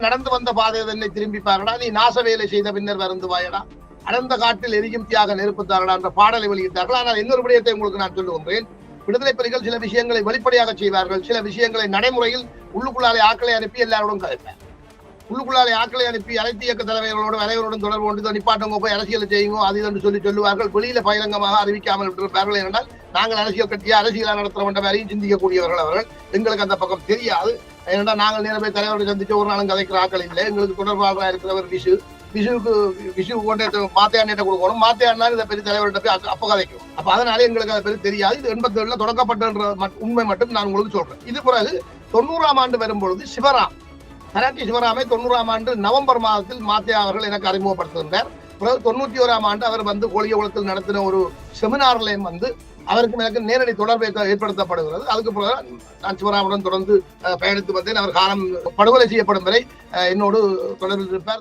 நடந்து வந்த பாதை என்னை திரும்பி பாருடா, நீ நாச வேலை செய்த பின்னர் வருந்துவாயடா, அடர்ந்த காட்டில் எரியும் தியாக நெருப்புத்தாரடா என்ற பாடலை வெளியிட்டார்கள். ஆனால் இன்னொரு விடயத்தை உங்களுக்கு நான் சொல்லுகின்றேன். விடுதலை புலிகள் சில விஷயங்களை வெளிப்படையாக செய்வார்கள், சில விஷயங்களை நடைமுறையில் உள்ளுக்குள்ளாலே ஆக்களை அனுப்பி எல்லாரோடும் கதைப்பார். உள்ளுக்குள்ளாலே ஆக்களை அனுப்பி அனைத்து இயக்க தலைவர்களோடும் அனைவரோடும் தொடர்பு கொண்டு நிப்பாட்டவங்க போய் அரசியல் செய்யுங்க அது என்று சொல்லுவார்கள். வெளியில பகிரங்கமாக அறிவிக்காமல் இருப்பார்கள். என்றால் நாங்கள் அரசியல் கட்சியை அரசியலா நடத்த வேண்டும் வரையும் சிந்திக்கக்கூடியவர்கள் அவர்கள். எங்களுக்கு அந்த பக்கம் தெரியாது. ஏன்னா நாங்கள் நேரமே தலைவர்களை சந்திச்சு ஒரு நாளும் கதைக்கிற ஆக்கள் இல்லை. எங்களுக்கு தொடர்பாளராக இருக்கிறவர் விஷு கொண்டு மாத்தையாண்ட கொடுக்கணும். மாத்தையாண்டா இதை பெரிய தலைவர்கிட்ட போய் அப்ப கதைக்கும். அப்ப அதனால எங்களுக்கு அதை பெரிய தெரியாது. இது 87ல தொடங்கப்பட்ட உண்மை மட்டும் நான் உங்களுக்கு சொல்றேன். இது பிறகு 90ஆம் ஆண்டு வரும்பொழுது கராட்டி சிவராமை 90ஆம் ஆண்டு நவம்பர் மாதத்தில் மாத்தையா அவர்கள் எனக்கு அறிமுகப்படுத்துகின்றார். பிறகு 91ஆம் ஆண்டு அவர் வந்து கோழியகுளத்தில் நடத்தின ஒரு செமினார்லையும் வந்து அவருக்கு எனக்கு நேரடி தொடர்பு ஏற்படுத்தப்படுகிறது. அதுக்கு பிறகு நான் சிவராமுடன் தொடர்ந்து பயணித்து வந்தேன். அவர் காலம் படுகொலை செய்யப்படும் வரை என்னோடு தொடர்பில் இருப்பார்.